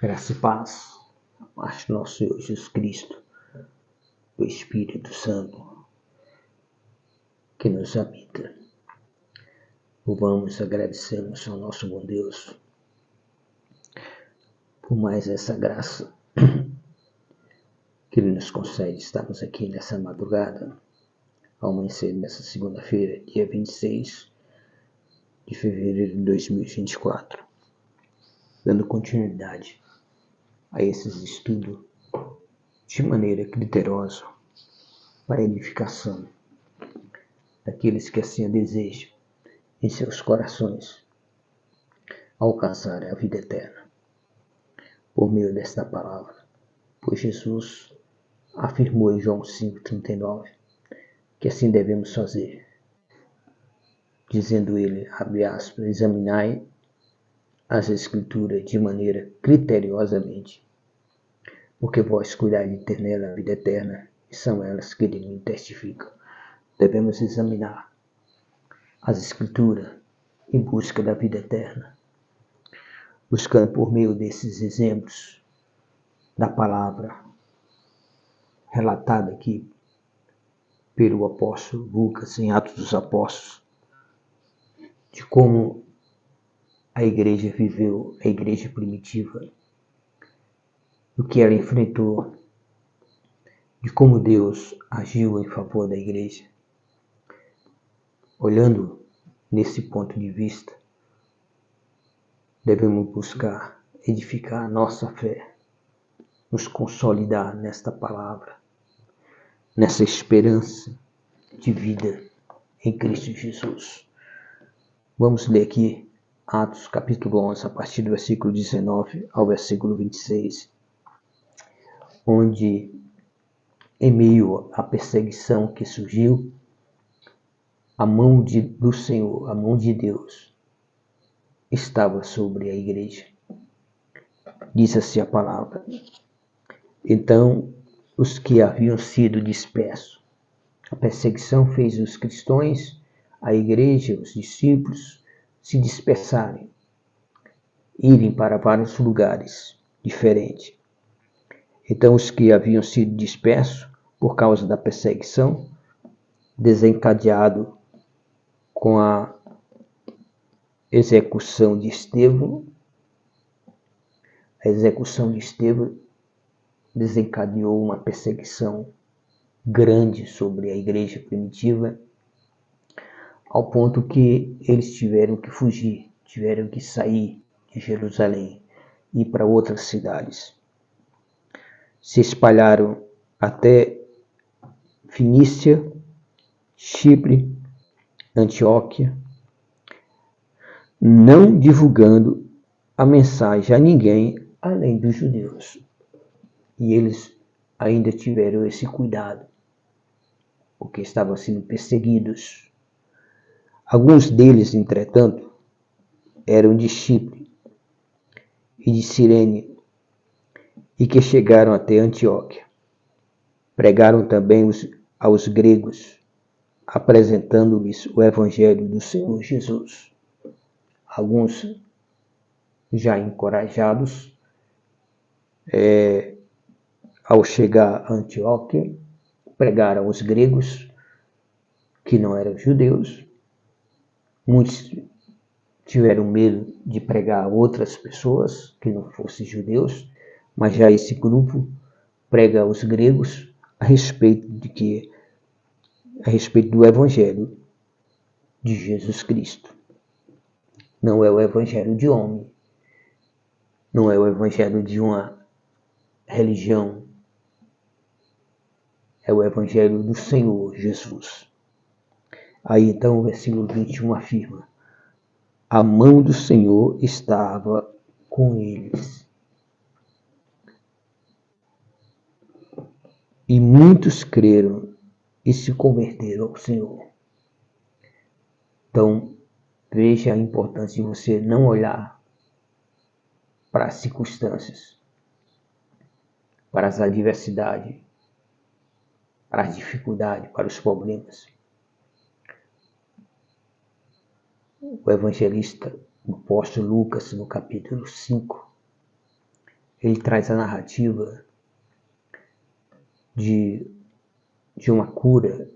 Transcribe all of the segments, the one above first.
Graça e paz, a paz do nosso Senhor Jesus Cristo, do Espírito Santo, que nos habita. Louvamos e agradecemos ao nosso bom Deus por mais essa graça que Ele nos concede. Estamos aqui nessa madrugada, ao amanhecer dessa segunda-feira, dia 26 de fevereiro de 2024, dando continuidade a esses estudos de maneira criteriosa para a edificação daqueles que assim a desejam em seus corações alcançar a vida eterna por meio desta palavra. Pois Jesus afirmou em João 5,39 que assim devemos fazer, dizendo ele, abre aspas, examinai as Escrituras de maneira criteriosamente, porque vós cuidais de ter nela a vida eterna, e são elas que de mim testificam. Devemos examinar as Escrituras em busca da vida eterna, buscando por meio desses exemplos da palavra relatada aqui pelo apóstolo Lucas em Atos dos Apóstolos, de como a igreja viveu, a igreja primitiva, o que ela enfrentou, de como Deus agiu em favor da igreja. Olhando nesse ponto de vista, devemos buscar edificar a nossa fé, nos consolidar nesta palavra, nessa esperança de vida em Cristo Jesus. Vamos ler aqui Atos capítulo 11, a partir do versículo 19 ao versículo 26, onde, em meio à perseguição que surgiu, a mão do Senhor, a mão de Deus, estava sobre a igreja. Diz assim a palavra: então, os que haviam sido dispersos, a perseguição fez os cristãos, a igreja, os discípulos, se dispersarem, irem para vários lugares diferentes. Então, os que haviam sido dispersos por causa da perseguição, desencadeado com a execução de Estevão, desencadeou uma perseguição grande sobre a igreja primitiva, ao ponto que eles tiveram que fugir, tiveram que sair de Jerusalém e ir para outras cidades. Se espalharam até Fenícia, Chipre, Antioquia, não divulgando a mensagem a ninguém além dos judeus. E eles ainda tiveram esse cuidado, porque estavam sendo perseguidos. Alguns deles, entretanto, eram de Chipre e de Cirene, e que chegaram até Antioquia. Pregaram também aos gregos, apresentando-lhes o evangelho do Senhor Jesus. Alguns, já encorajados, ao chegar a Antioquia, pregaram aos gregos, que não eram judeus. Muitos tiveram medo de pregar a outras pessoas que não fossem judeus, mas já esse grupo prega aos gregos a respeito do evangelho de Jesus Cristo. Não é o evangelho de homem, não é o evangelho de uma religião, é o evangelho do Senhor Jesus. Aí então o versículo 21 afirma: a mão do Senhor estava com eles, e muitos creram e se converteram ao Senhor. Então, veja a importância de você não olhar para as circunstâncias, para as adversidades, para as dificuldades, para os problemas. O evangelista, o apóstolo Lucas, no capítulo 5, ele traz a narrativa de uma cura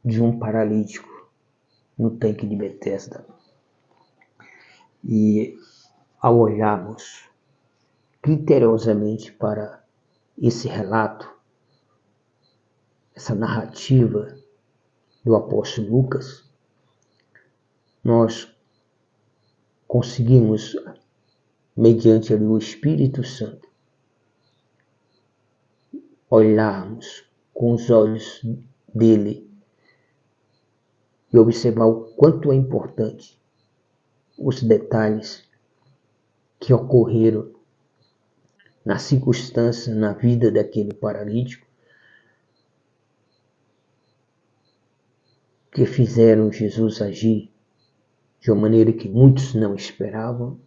de um paralítico no tanque de Betesda. E ao olharmos criteriosamente para esse relato, essa narrativa do apóstolo Lucas, nós conseguimos, mediante ali o Espírito Santo, olharmos com os olhos dele e observar o quanto é importante os detalhes que ocorreram na circunstância, na vida daquele paralítico, que fizeram Jesus agir de uma maneira que muitos não esperavam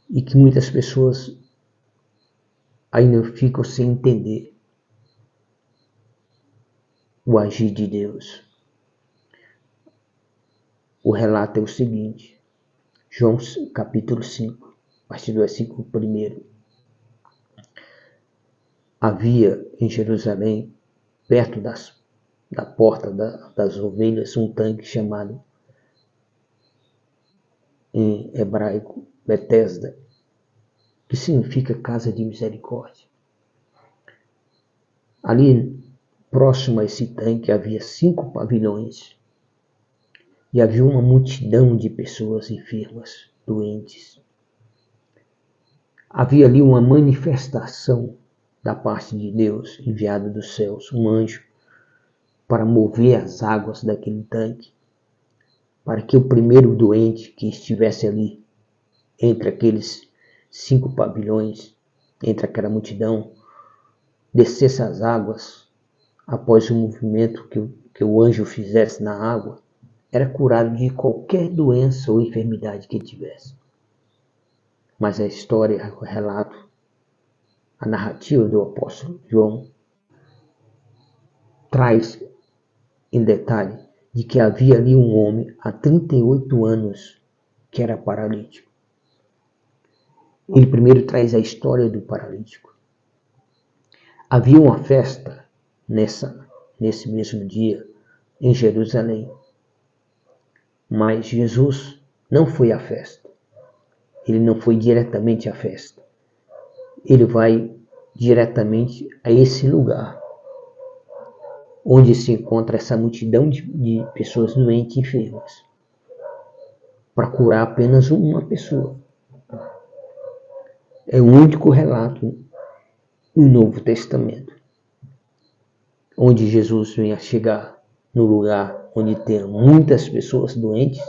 e que muitas pessoas ainda ficam sem entender o agir de Deus. O relato é o seguinte, João capítulo 5, a partir do versículo 1. Havia em Jerusalém, perto da porta das ovelhas, um tanque chamado em hebraico Betesda, que significa casa de misericórdia. Ali, próximo a esse tanque, havia 5 pavilhões e havia uma multidão de pessoas enfermas, doentes. Havia ali uma manifestação da parte de Deus, enviado dos céus, um anjo, para mover as águas daquele tanque, para que o primeiro doente que estivesse ali, entre aqueles 5 pavilhões, entre aquela multidão, descesse as águas, após o movimento que o anjo fizesse na água, era curado de qualquer doença ou enfermidade que ele tivesse. Mas a história, o relato, a narrativa do apóstolo João traz em detalhe de que havia ali um homem há 38 anos que era paralítico. Ele primeiro traz a história do paralítico. Havia uma festa nesse mesmo dia em Jerusalém. Mas Jesus não foi à festa. Ele não foi diretamente à festa. Ele vai diretamente a esse lugar, onde se encontra essa multidão de pessoas doentes e enfermas, para curar apenas uma pessoa. É o único relato no Novo Testamento, onde Jesus vem a chegar no lugar onde tem muitas pessoas doentes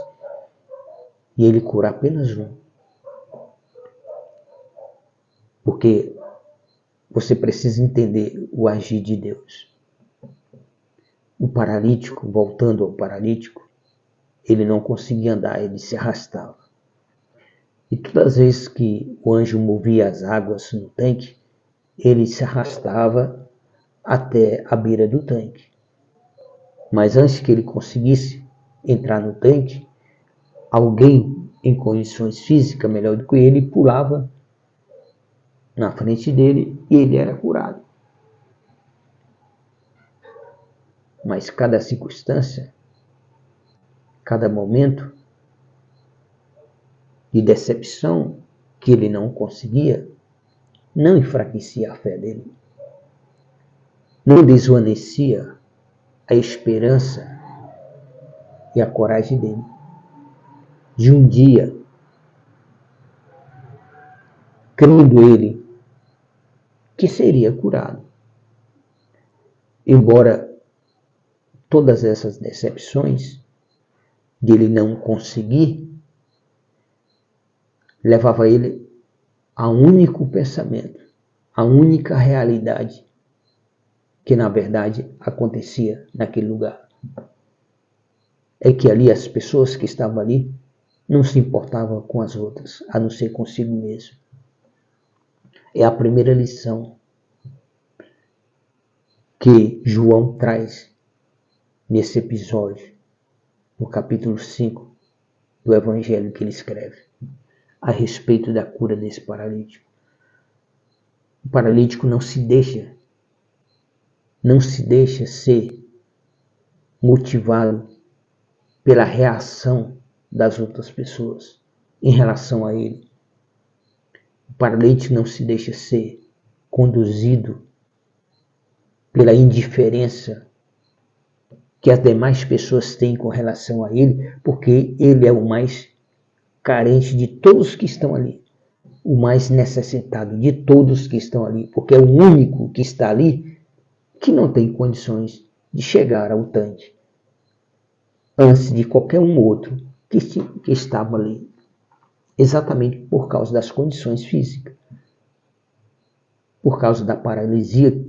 e ele cura apenas um. Porque você precisa entender o agir de Deus. O paralítico, voltando ao paralítico, ele não conseguia andar, ele se arrastava. E todas as vezes que o anjo movia as águas no tanque, ele se arrastava até a beira do tanque. Mas antes que ele conseguisse entrar no tanque, alguém em condições físicas melhor do que ele pulava na frente dele e ele era curado. Mas cada circunstância, cada momento de decepção que ele não conseguia, não enfraquecia a fé dele, não desvanecia a esperança e a coragem dele de um dia, crendo ele que seria curado. Embora todas essas decepções dele não conseguir, levava ele a um único pensamento, a única realidade que na verdade acontecia naquele lugar. É que ali as pessoas que estavam ali não se importavam com as outras, a não ser consigo mesmo. É a primeira lição que João traz nesse episódio, no capítulo 5 do Evangelho que ele escreve. a respeito da cura desse paralítico. O paralítico não se deixa ser motivado pela reação das outras pessoas em relação a ele. O paralítico não se deixa ser conduzido pela indiferença que as demais pessoas têm com relação a ele, porque ele é o mais carente de todos que estão ali, o mais necessitado de todos que estão ali, porque é o único que está ali que não tem condições de chegar ao tanque antes de qualquer um outro que estava ali, exatamente por causa das condições físicas, por causa da paralisia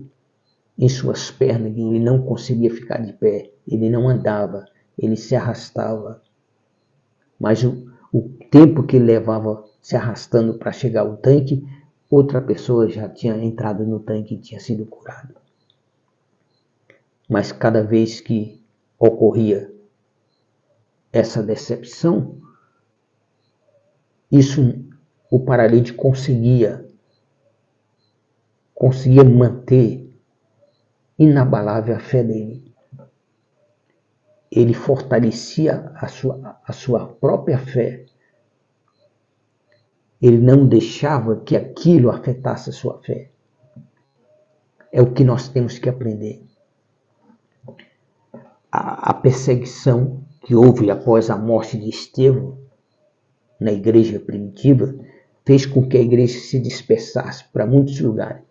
em suas pernas, ele não conseguia ficar de pé, ele não andava, ele se arrastava. Mas o tempo que ele levava se arrastando para chegar ao tanque, outra pessoa já tinha entrado no tanque e tinha sido curada. Mas cada vez que ocorria essa decepção, o paralítico conseguia manter inabalável a fé dele. Ele fortalecia a sua própria fé. Ele não deixava que aquilo afetasse a sua fé. É o que nós temos que aprender. A perseguição que houve após a morte de Estevão na igreja primitiva fez com que a igreja se dispersasse para muitos lugares.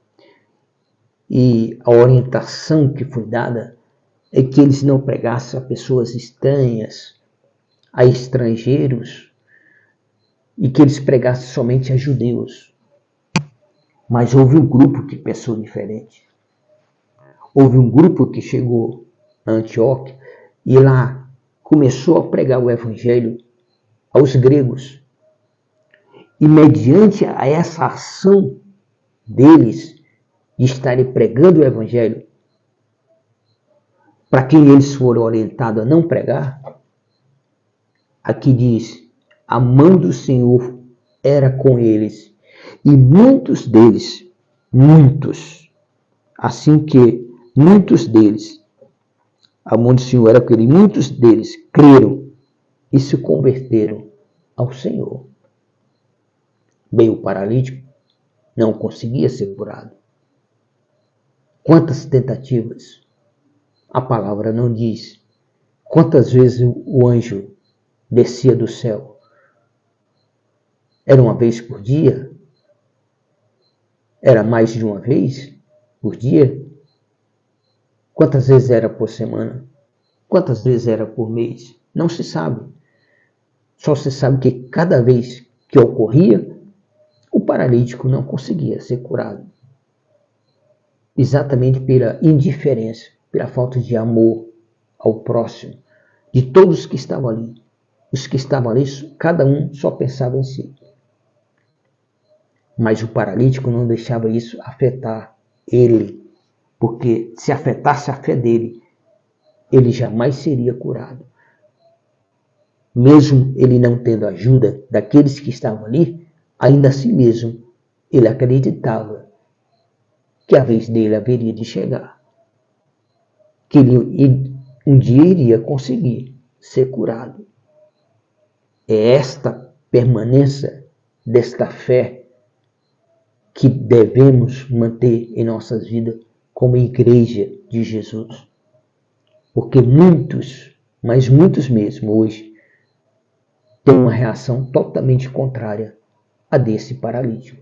E a orientação que foi dada é que eles não pregassem a pessoas estranhas, a estrangeiros, e que eles pregassem somente a judeus. Mas houve um grupo que pensou diferente. Houve um grupo que chegou a Antioquia e lá começou a pregar o evangelho aos gregos. E mediante a essa ação deles de estarem pregando o evangelho para quem eles foram orientados a não pregar, aqui diz, a mão do Senhor era com eles, e muitos deles, a mão do Senhor era com eles, muitos deles creram e se converteram ao Senhor. Bem, o paralítico não conseguia ser curado. Quantas tentativas? A palavra não diz. Quantas vezes o anjo descia do céu? Era uma vez por dia? Era mais de uma vez por dia? Quantas vezes era por semana? Quantas vezes era por mês? Não se sabe. Só se sabe que cada vez que ocorria, o paralítico não conseguia ser curado. Exatamente pela indiferença, pela falta de amor ao próximo, de todos que estavam ali. Os que estavam ali, cada um só pensava em si. Mas o paralítico não deixava isso afetar ele, porque se afetasse a fé dele, ele jamais seria curado. Mesmo ele não tendo ajuda daqueles que estavam ali, ainda assim mesmo, ele acreditava que a vez dele haveria de chegar, que ele um dia iria conseguir ser curado. É esta permanência desta fé que devemos manter em nossas vidas como igreja de Jesus. Porque muitos, mas muitos mesmo hoje, têm uma reação totalmente contrária a desse paralítico.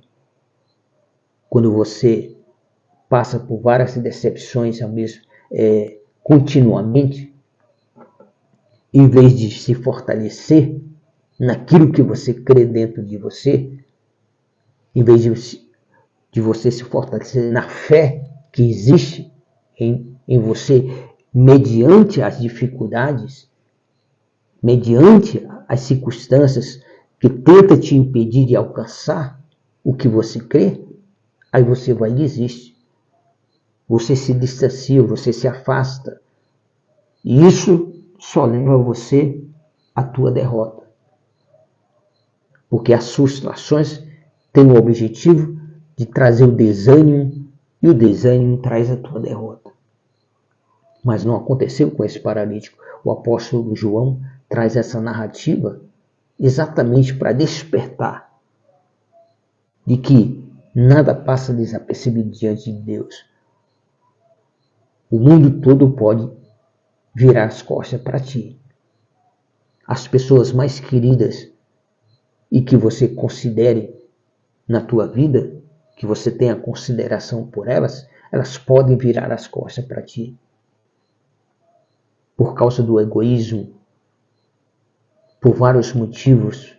Quando você passa por várias decepções continuamente, em vez de se fortalecer naquilo que você crê dentro de você, em vez de você se fortalecer na fé que existe em você, mediante as dificuldades, mediante as circunstâncias que tentam te impedir de alcançar o que você crê, aí você vai e desiste. Você se distancia, você se afasta. E isso só leva você à tua derrota. Porque as frustrações têm o objetivo de trazer o desânimo, e o desânimo traz a tua derrota. Mas não aconteceu com esse paralítico. O apóstolo João traz essa narrativa exatamente para despertar de que nada passa desapercebido diante de Deus. O mundo todo pode virar as costas para ti. As pessoas mais queridas e que você considere na tua vida, que você tenha consideração por elas, elas podem virar as costas para ti. Por causa do egoísmo, por vários motivos,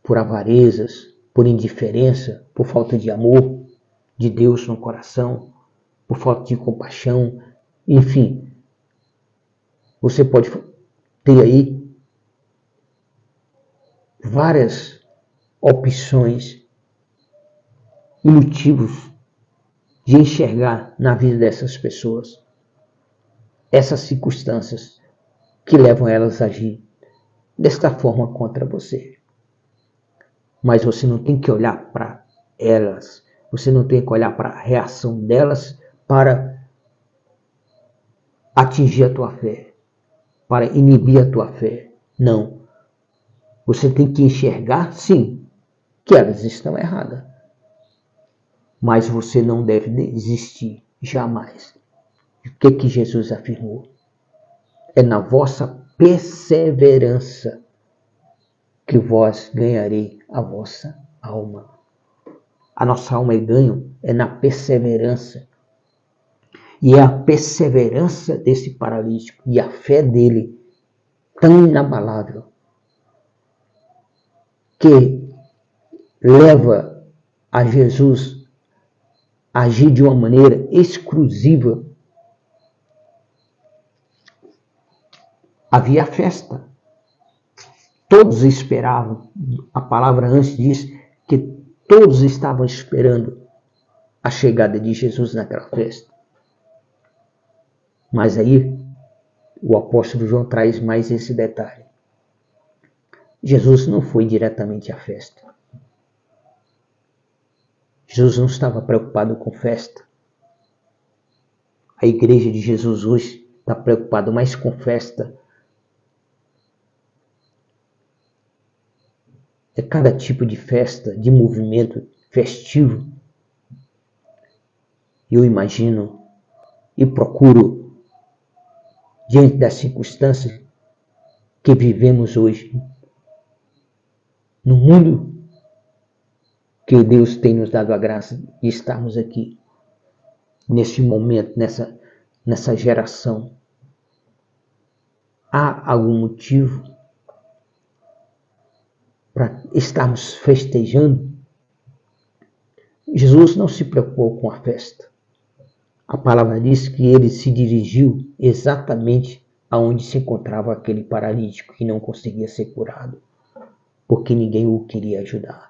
por avarezas, por indiferença, por falta de amor de Deus no coração, por falta de compaixão, enfim. Você pode ter aí várias opções e motivos de enxergar na vida dessas pessoas essas circunstâncias que levam elas a agir desta forma contra você. Mas você não tem que olhar para elas, você não tem que olhar para a reação delas para atingir a tua fé, para inibir a tua fé. Não. Você tem que enxergar, sim, que elas estão erradas. Mas você não deve desistir, jamais. O que Jesus afirmou? É na vossa perseverança que vós ganharei a vossa alma. A nossa alma é ganho, é na perseverança. E é a perseverança desse paralítico e a fé dele tão inabalável que leva a Jesus a agir de uma maneira exclusiva. Havia festa. Todos esperavam. A palavra antes diz que todos estavam esperando a chegada de Jesus naquela festa. Mas aí o apóstolo João traz mais esse detalhe. Jesus não foi diretamente à festa. Jesus não estava preocupado com festa. A igreja de Jesus hoje está preocupada mais com festa. É cada tipo de festa, de movimento festivo. Eu imagino e procuro, diante das circunstâncias que vivemos hoje, no mundo que Deus tem nos dado a graça de estarmos aqui, nesse momento, nessa geração. Há algum motivo para estarmos festejando? Jesus não se preocupou com a festa. A palavra diz que ele se dirigiu exatamente aonde se encontrava aquele paralítico que não conseguia ser curado, porque ninguém o queria ajudar.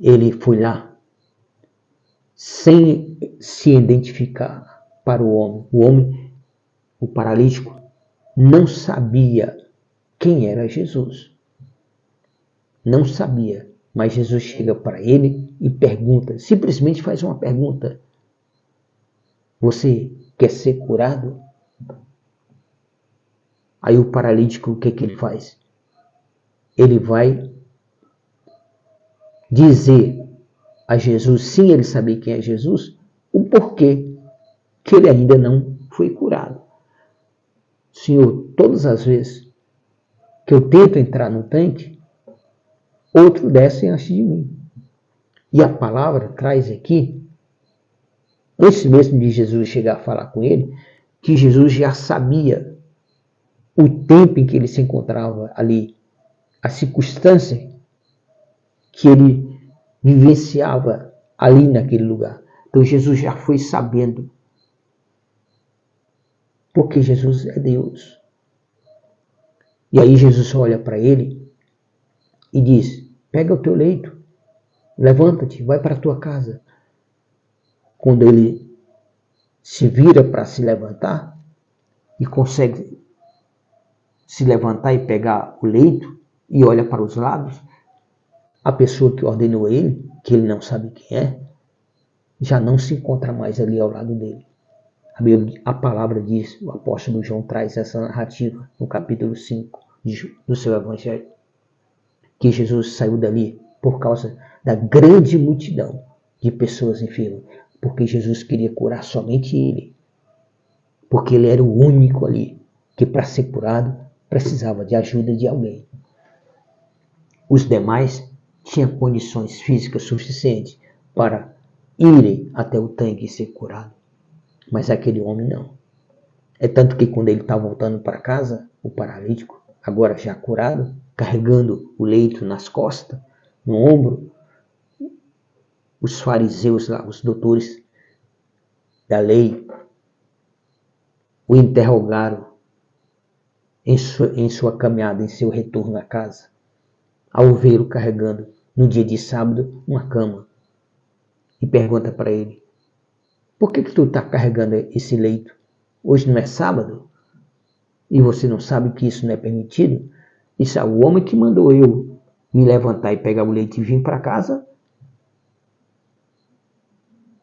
Ele foi lá sem se identificar para o homem. O homem, o paralítico, não sabia quem era Jesus. Não sabia. Mas Jesus chega para ele e pergunta, simplesmente faz uma pergunta. Você quer ser curado? Aí o paralítico, o que ele faz? Ele vai dizer a Jesus, sem ele saber quem é Jesus, o porquê que ele ainda não foi curado. Senhor, todas as vezes que eu tento entrar no tanque, outro desce antes de mim. E a palavra traz aqui, antes mesmo de Jesus chegar a falar com ele, que Jesus já sabia o tempo em que ele se encontrava ali, a circunstância que ele vivenciava ali naquele lugar. Então Jesus já foi sabendo, porque Jesus é Deus. E aí Jesus olha para ele e diz, pega o teu leito, levanta-te, vai para a tua casa. Quando ele se vira para se levantar e consegue se levantar e pegar o leito, e olha para os lados, a pessoa que ordenou ele, que ele não sabe quem é, já não se encontra mais ali ao lado dele. A palavra diz, o apóstolo João traz essa narrativa no capítulo 5 do seu evangelho, que Jesus saiu dali por causa da grande multidão de pessoas enfermas, porque Jesus queria curar somente ele, porque ele era o único ali que, para ser curado, precisava de ajuda de alguém. Os demais tinham condições físicas suficientes para irem até o tanque e ser curado, mas aquele homem não. É tanto que quando ele está voltando para casa, o paralítico, agora já curado, carregando o leito nas costas, no ombro, os fariseus lá, os doutores da lei, o interrogaram em sua caminhada, em seu retorno à casa, ao vê-lo carregando, no dia de sábado, uma cama. E pergunta para ele, por que tu está carregando esse leito? Hoje não é sábado? E você não sabe que isso não é permitido? Isso é o homem que mandou eu me levantar e pegar o leite e vir para casa.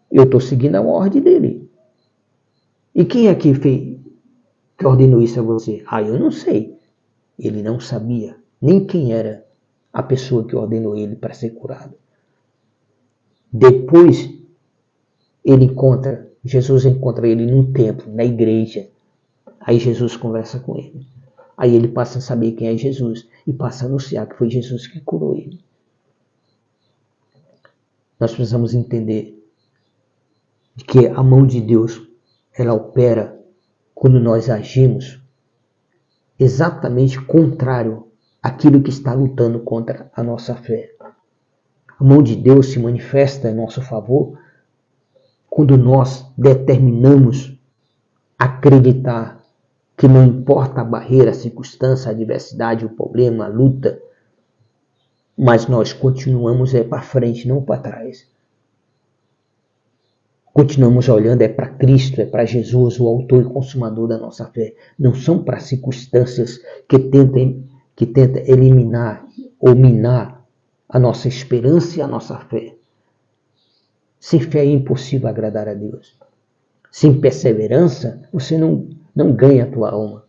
Eu estou seguindo a ordem dele. E quem é que ordenou isso a você? Eu não sei. Ele não sabia nem quem era a pessoa que ordenou ele para ser curado. Depois, Jesus encontra ele no templo, na igreja. Aí Jesus conversa com ele. Aí ele passa a saber quem é Jesus e passa a anunciar que foi Jesus que curou ele. Nós precisamos entender que a mão de Deus, ela opera quando nós agimos exatamente contrário àquilo que está lutando contra a nossa fé. A mão de Deus se manifesta em nosso favor quando nós determinamos acreditar que não importa a barreira, a circunstância, a adversidade, o problema, a luta, mas nós continuamos para frente, não para trás. Continuamos olhando para Cristo, para Jesus, o autor e consumador da nossa fé. Não são para circunstâncias que tentam eliminar ou minar a nossa esperança e a nossa fé. Sem fé é impossível agradar a Deus. Sem perseverança, você não ganha a tua alma.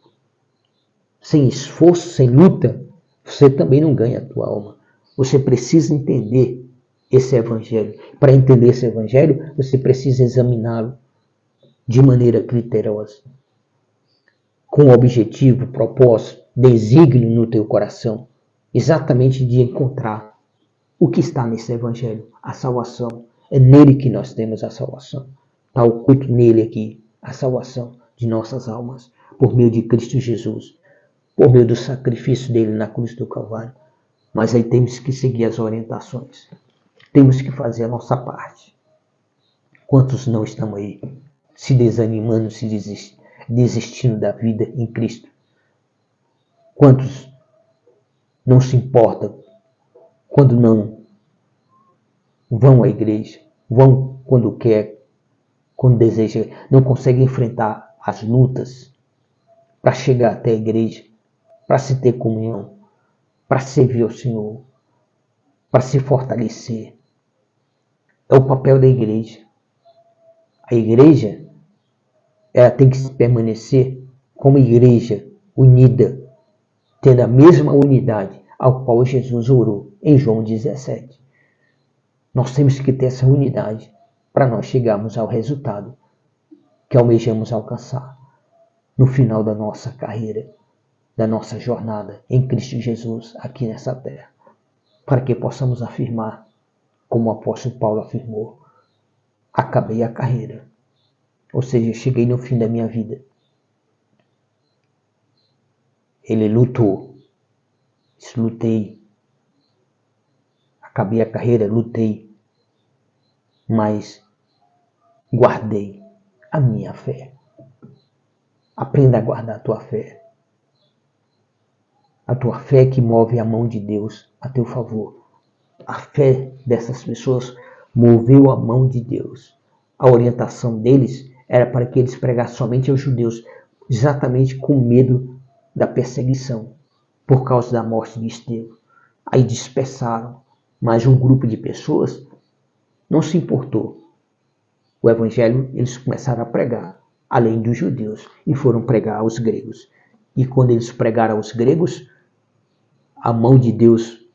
Sem esforço, sem luta, você também não ganha a tua alma. Você precisa entender esse evangelho. Para entender esse evangelho, você precisa examiná-lo de maneira criteriosa, com objetivo, propósito, desígnio no teu coração, exatamente de encontrar o que está nesse evangelho, a salvação. É nele que nós temos a salvação. Está oculto nele aqui a salvação de nossas almas, por meio de Cristo Jesus, por meio do sacrifício dele na cruz do Calvário. Mas aí temos que seguir as orientações. Temos que fazer a nossa parte. Quantos não estão aí se desanimando, se desistindo da vida em Cristo? Quantos não se importam quando não vão à igreja? Vão quando quer, quando deseja, não conseguem enfrentar as lutas para chegar até a igreja, para se ter comunhão, para servir ao Senhor, para se fortalecer. É o papel da igreja. A igreja, ela tem que permanecer como igreja unida, tendo a mesma unidade ao qual Jesus orou em João 17. Nós temos que ter essa unidade para nós chegarmos ao resultado que almejamos alcançar no final da nossa carreira, da nossa jornada em Cristo Jesus aqui nessa terra, para que possamos afirmar, como o apóstolo Paulo afirmou, acabei a carreira, ou seja, cheguei no fim da minha vida. Ele lutou, lutei, acabei a carreira, lutei, mas guardei a minha fé. Aprenda a guardar a tua fé. A tua fé que move a mão de Deus a teu favor. A fé dessas pessoas moveu a mão de Deus. A orientação deles era para que eles pregassem somente aos judeus, exatamente com medo da perseguição. por causa da morte de Estevão. Aí dispersaram, mas um grupo de pessoas não se importou. O evangelho eles começaram a pregar, além dos judeus, e foram pregar aos gregos. E quando eles pregaram aos gregos, a mão de Deus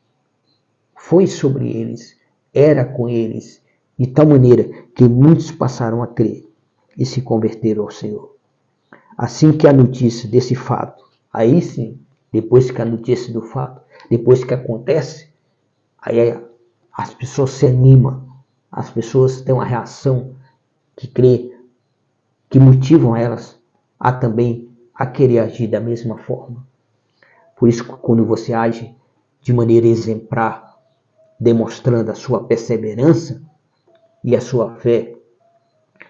foi sobre eles, era com eles, de tal maneira que muitos passaram a crer e se converteram ao Senhor. Assim que a notícia desse fato, aí sim, depois que a notícia do fato, depois que acontece, aí as pessoas se animam, as pessoas têm uma reação que crê, que motivam elas a também a querer agir da mesma forma. Por isso, quando você age de maneira exemplar, demonstrando a sua perseverança e a sua fé,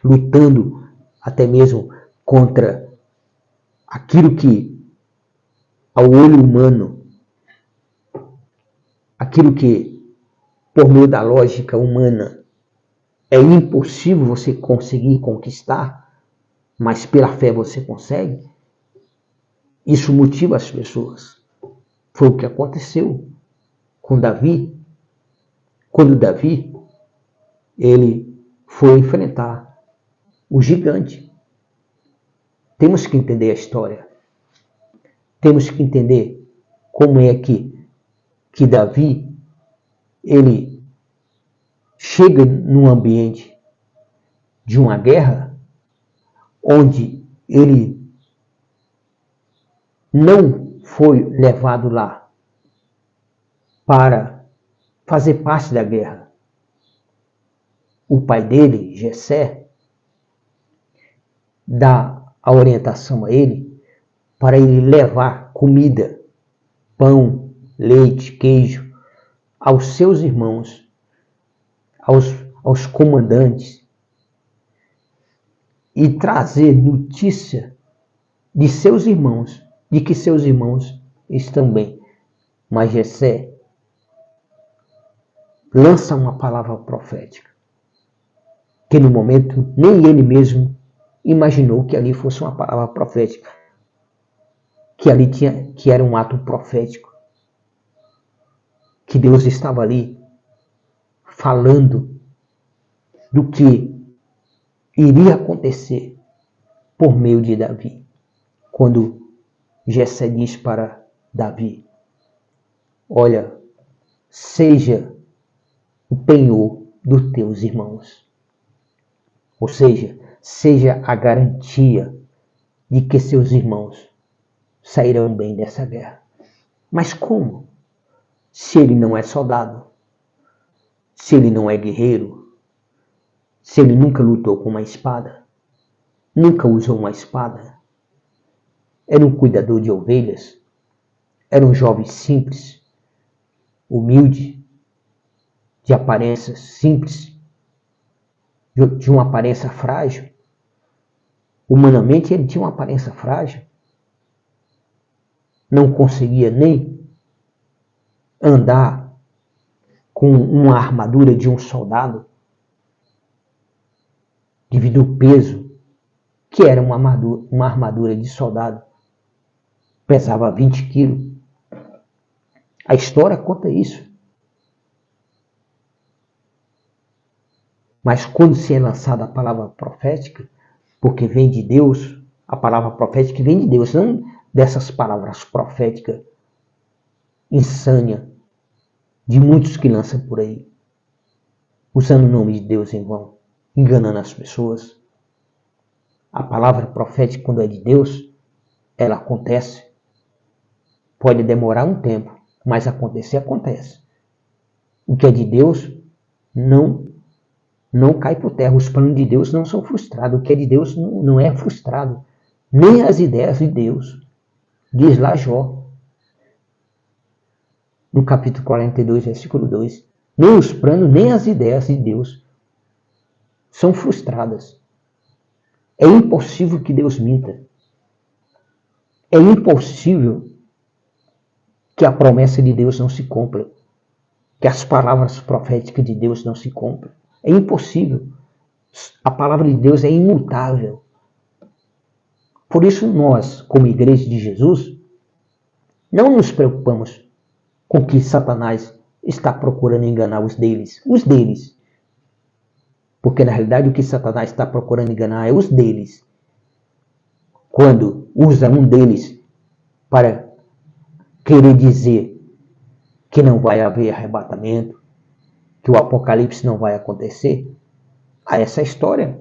lutando até mesmo contra aquilo que, ao olho humano, aquilo que, por meio da lógica humana, é impossível você conseguir conquistar, mas pela fé você consegue, isso motiva as pessoas. Foi o que aconteceu com Davi. Quando Davi, ele foi enfrentar o gigante. Temos que entender a história. Temos que entender como é que Davi, ele chega num ambiente de uma guerra onde ele não foi levado lá para fazer parte da guerra. O pai dele, Jessé, dá a orientação a ele para ele levar comida, pão, leite, queijo aos seus irmãos, aos comandantes, e trazer notícia de seus irmãos, de que seus irmãos estão bem. Mas Jessé lança uma palavra profética, que no momento nem ele mesmo imaginou que ali fosse uma palavra profética, que era um ato profético, que Deus estava ali falando do que iria acontecer por meio de Davi. Quando Jessé diz para Davi: olha, seja o penhor dos teus irmãos. Ou seja a garantia de que seus irmãos sairão bem dessa guerra. Mas como? Se ele não é soldado, se ele não é guerreiro, se ele nunca lutou com uma espada, nunca usou uma espada, era um cuidador de ovelhas, era um jovem simples, humilde, de aparência simples, de uma aparência frágil. Humanamente ele tinha uma aparência frágil, não conseguia nem andar com uma armadura de um soldado, devido ao peso, que era uma armadura de soldado. Pesava 20 quilos. A história conta isso. Mas quando se é lançada a palavra profética, porque vem de Deus, a palavra profética vem de Deus, não dessas palavras proféticas insânia de muitos que lançam por aí, usando o nome de Deus em vão, enganando as pessoas. A palavra profética, quando é de Deus, ela acontece. Pode demorar um tempo, mas acontecer, acontece. O que é de Deus não cai por terra. Os planos de Deus não são frustrados. O que é de Deus não é frustrado. Nem as ideias de Deus. Diz lá Jó, no capítulo 42, versículo 2. Nem os planos, nem as ideias de Deus são frustradas. É impossível que Deus minta. É impossível que a promessa de Deus não se cumpra. Que as palavras proféticas de Deus não se cumpram. É impossível. A palavra de Deus é imutável. Por isso nós, como igreja de Jesus, Não nos preocupamos com que Satanás está procurando enganar os deles. Porque na realidade o que Satanás está procurando enganar é os deles. Quando usa um deles para querer dizer que não vai haver arrebatamento, que o apocalipse não vai acontecer, essa história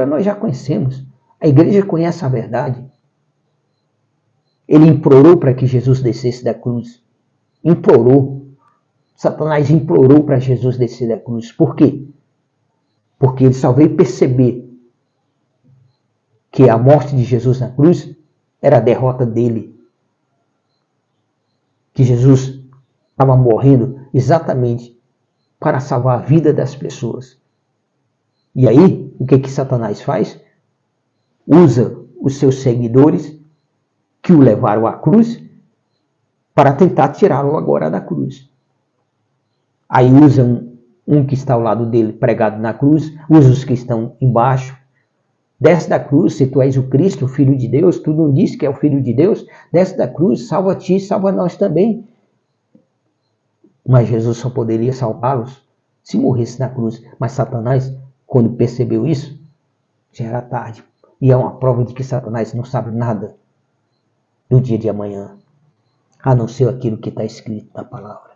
nós já conhecemos. A igreja conhece a verdade. Ele implorou para que Jesus descesse da cruz. Implorou. Satanás implorou para Jesus descer da cruz. Por quê? Porque ele só veio perceber que a morte de Jesus na cruz era a derrota dele. Que Jesus estava morrendo exatamente para salvar a vida das pessoas. E aí, o que Satanás faz? Usa os seus seguidores que o levaram à cruz para tentar tirá-lo agora da cruz. Aí usa um que está ao lado dele pregado na cruz, usa os que estão embaixo. Desce da cruz, se tu és o Cristo, o Filho de Deus, tu não disse que é o Filho de Deus, desce da cruz, salva ti, salva nós também. Mas Jesus só poderia salvá-los se morresse na cruz. Mas Satanás, quando percebeu isso, já era tarde. E é uma prova de que Satanás não sabe nada do dia de amanhã, a não ser aquilo que está escrito na palavra.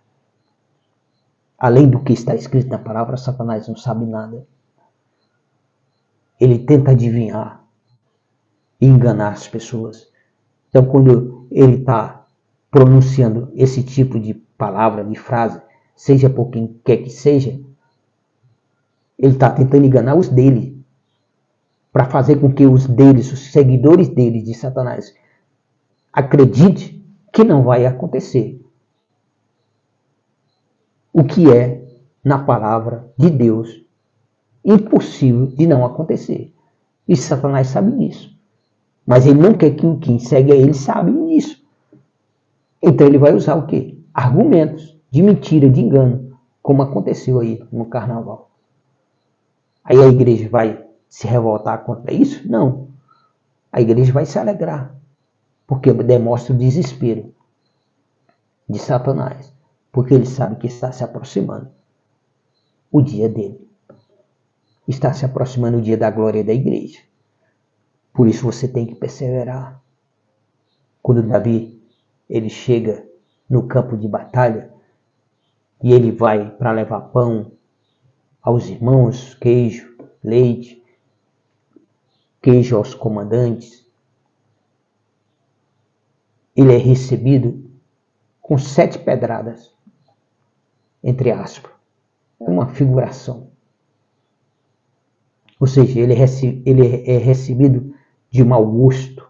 Além do que está escrito na palavra, Satanás não sabe nada. Ele tenta adivinhar e enganar as pessoas. Então, quando ele está pronunciando esse tipo de palavra, de frase, seja por quem quer que seja, ele está tentando enganar os dele, para fazer com que os deles, os seguidores dele, de Satanás, acredite que não vai acontecer. O que é, na palavra de Deus, impossível de não acontecer. E Satanás sabe disso. Mas ele não quer que quem segue a ele sabe disso. Então ele vai usar o quê? Argumentos de mentira, de engano, como aconteceu aí no carnaval. Aí a igreja vai se revoltar contra isso? Não. A igreja vai se alegrar, porque demonstra o desespero de Satanás, porque ele sabe que está se aproximando o dia dele. Está se aproximando o dia da glória da igreja. Por isso você tem que perseverar. Quando Davi, ele chega no campo de batalha e ele vai para levar pão aos irmãos, queijo, leite, queijo aos comandantes, ele é recebido com 7 pedradas, entre aspas. É uma figuração. Ou seja, ele é recebido de mau gosto.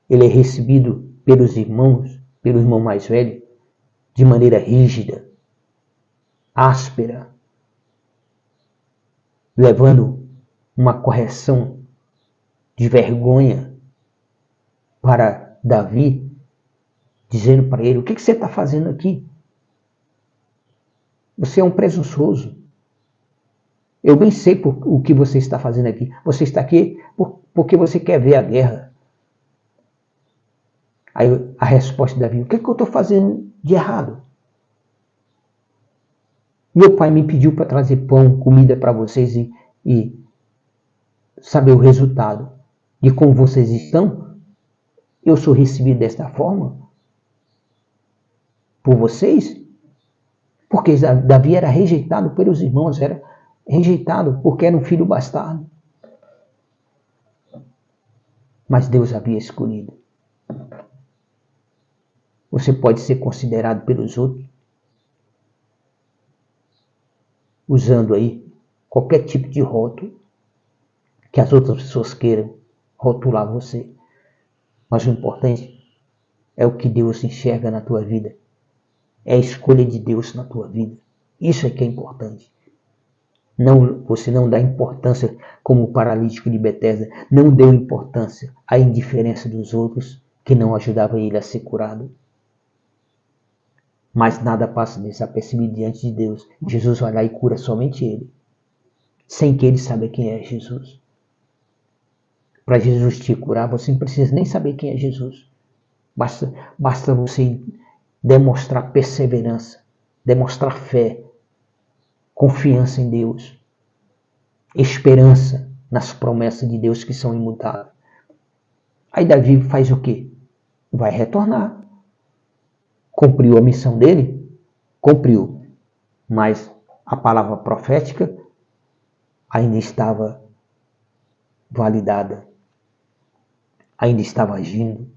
Ele é recebido pelos irmãos, pelo irmão mais velho, de maneira rígida, áspera, levando uma correção de vergonha para Davi, dizendo para ele: o que você está fazendo aqui? Você é um presunçoso. Eu bem sei o que você está fazendo aqui. Você está aqui porque você quer ver a guerra. Aí a resposta de Davi: o que eu estou fazendo de errado? Meu pai me pediu para trazer pão, comida para vocês e saber o resultado de como vocês estão. Eu sou recebido desta forma por vocês? Porque Davi era rejeitado pelos irmãos, era rejeitado porque era um filho bastardo. Mas Deus havia escolhido. Você pode ser considerado pelos outros usando aí qualquer tipo de rótulo que as outras pessoas queiram rotular você. Mas o importante é o que Deus enxerga na tua vida. É a escolha de Deus na tua vida. Isso é que é importante. Você não dá importância como o paralítico de Betesda. Não deu importância à indiferença dos outros que não ajudava ele a ser curado. Mas nada passa desapercebido diante de Deus. Jesus vai lá e cura somente ele, sem que ele saiba quem é Jesus. Para Jesus te curar, você não precisa nem saber quem é Jesus. Basta você demonstrar perseverança, demonstrar fé, confiança em Deus, esperança nas promessas de Deus que são imutáveis. Aí Davi faz o quê? Vai retornar. Cumpriu a missão dele? Cumpriu. Mas a palavra profética ainda estava validada, ainda estava agindo,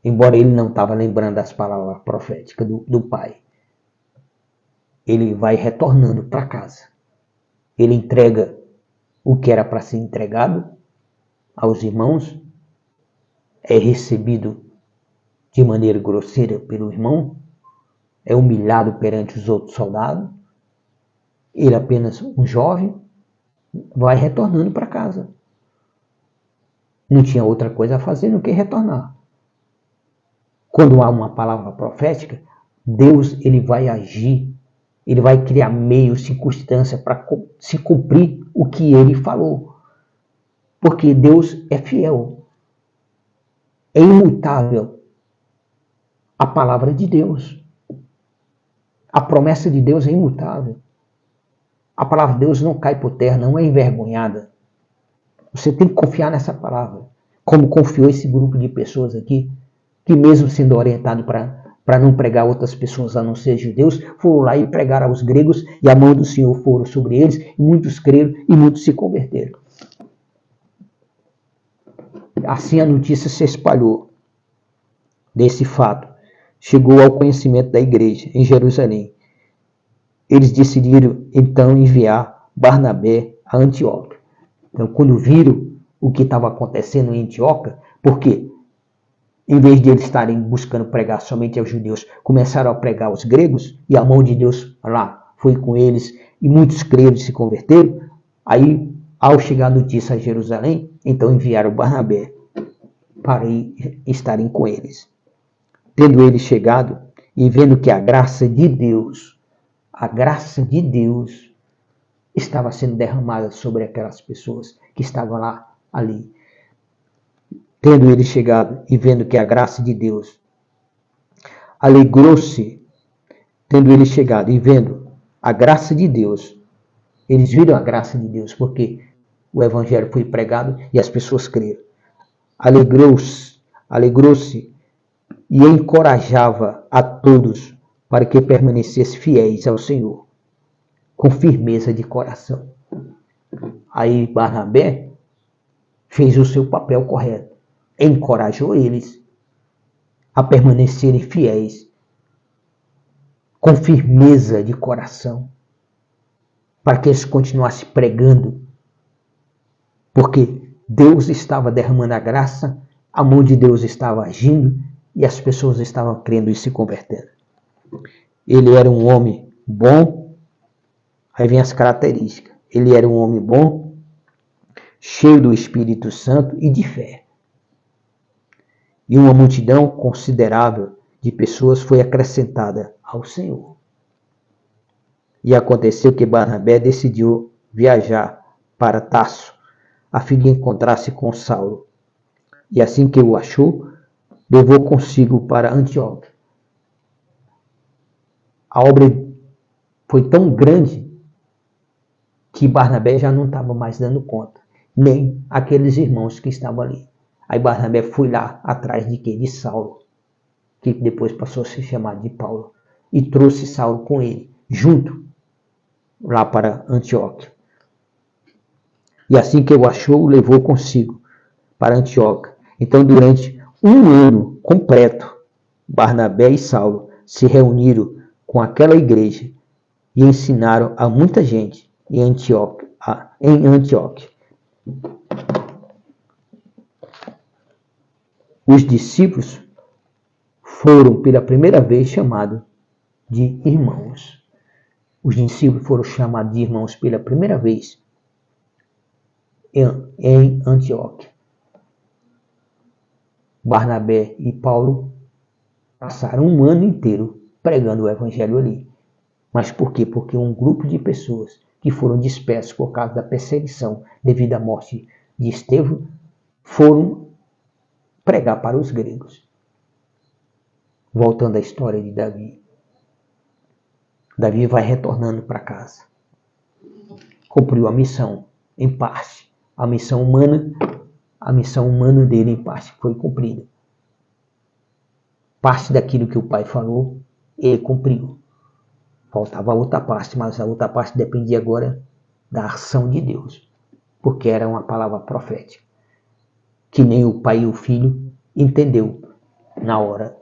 embora ele não estava lembrando das palavras proféticas do pai. Ele vai retornando para casa. Ele entrega o que era para ser entregado aos irmãos, é recebido de maneira grosseira pelo irmão, é humilhado perante os outros soldados. Ele apenas um jovem, vai retornando para casa. Não tinha outra coisa a fazer do que retornar. Quando há uma palavra profética, Deus ele vai agir, ele vai criar meios, circunstâncias para se cumprir o que ele falou. Porque Deus é fiel, é imutável a palavra de Deus. A promessa de Deus é imutável. A palavra de Deus não cai por terra, não é envergonhada. Você tem que confiar nessa palavra. Como confiou esse grupo de pessoas aqui, que mesmo sendo orientado para não pregar outras pessoas a não ser judeus, foram lá e pregaram aos gregos, e a mão do Senhor foram sobre eles, e muitos creram e muitos se converteram. Assim a notícia se espalhou desse fato. Chegou ao conhecimento da igreja em Jerusalém. Eles decidiram então enviar Barnabé a Antioquia. Então, quando viram o que estava acontecendo em Antioquia, porque em vez de eles estarem buscando pregar somente aos judeus, começaram a pregar aos gregos, e a mão de Deus lá foi com eles, e muitos creram e se converteram. Aí, ao chegar a notícia a Jerusalém, então enviaram Barnabé para estarem com eles. Tendo eles chegado e vendo que a graça de Deus estava sendo derramada sobre aquelas pessoas que estavam lá, ali. Tendo ele chegado e vendo que a graça de Deus, alegrou-se. Tendo ele chegado e vendo a graça de Deus, eles viram a graça de Deus, porque o evangelho foi pregado e as pessoas creram. Alegrou-se e encorajava a todos para que permanecessem fiéis ao Senhor, com firmeza de coração. Aí Barnabé fez o seu papel correto, encorajou eles a permanecerem fiéis, com firmeza de coração, para que eles continuassem pregando, porque Deus estava derramando a graça, a mão de Deus estava agindo e as pessoas estavam crendo e se convertendo. Ele era um homem bom, aí vem as características. Ele era um homem bom, cheio do Espírito Santo e de fé. E uma multidão considerável de pessoas foi acrescentada ao Senhor. E aconteceu que Barnabé decidiu viajar para Tarso, a fim de encontrar-se com Saulo. E assim que o achou, levou consigo para Antioquia. A obra foi tão grande que Barnabé já não estava mais dando conta, nem aqueles irmãos que estavam ali. Aí Barnabé foi lá atrás de quê? De Saulo, que depois passou a se chamar de Paulo, e trouxe Saulo com ele, junto, lá para Antioquia. E assim que o achou, o levou consigo para Antioquia. Então, durante um ano completo, Barnabé e Saulo se reuniram com aquela igreja e ensinaram a muita gente em Antioquia. Os discípulos foram pela primeira vez chamados de irmãos. Os discípulos foram chamados de irmãos pela primeira vez em Antioquia. Barnabé e Paulo passaram um ano inteiro pregando o evangelho ali. Mas por quê? Porque um grupo de pessoas que foram dispersos por causa da perseguição devido à morte de Estevão foram pregar para os gregos. Voltando à história de Davi. Davi vai retornando para casa. Cumpriu a missão, em parte. A missão humana dele, em parte, foi cumprida. Parte daquilo que o pai falou, ele cumpriu. Faltava a outra parte, mas a outra parte dependia agora da ação de Deus. Porque era uma palavra profética. Que nem o pai e o filho entendeu na hora.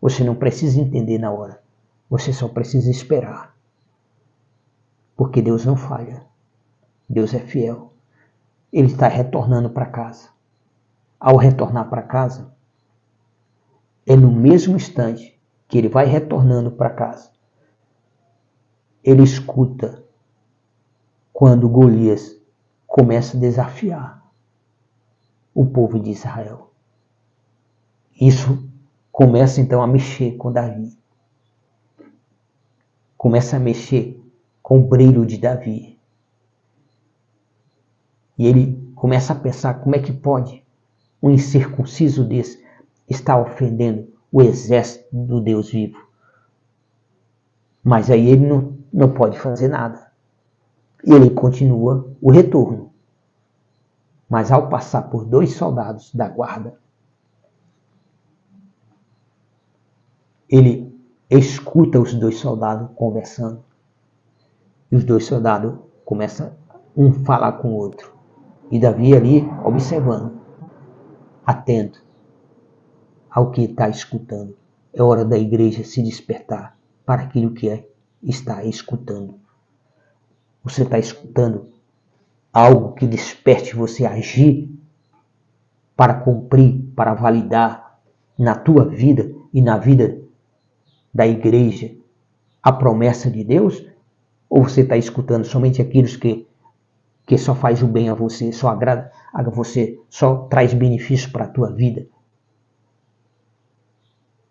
Você não precisa entender na hora. Você só precisa esperar. Porque Deus não falha. Deus é fiel. Ele está retornando para casa. Ao retornar para casa, é no mesmo instante que ele vai retornando para casa. Ele escuta quando Golias começa a desafiar o povo de Israel. Isso começa então a mexer com Davi. Começa a mexer com o brilho de Davi. E ele começa a pensar como é que pode um incircunciso desse estar ofendendo o exército do Deus vivo. Mas aí ele não pode fazer nada. E ele continua o retorno. Mas ao passar por 2 soldados da guarda, ele escuta os 2 soldados conversando. E os 2 soldados começam um a falar com o outro. E Davi ali observando, atento ao que está escutando. É hora da igreja se despertar para aquilo que está escutando. Você está escutando algo que desperte você a agir para cumprir, para validar na tua vida e na vida da igreja a promessa de Deus? Ou você está escutando somente aqueles que só faz o bem a você, só agrada a você, só traz benefício para a tua vida?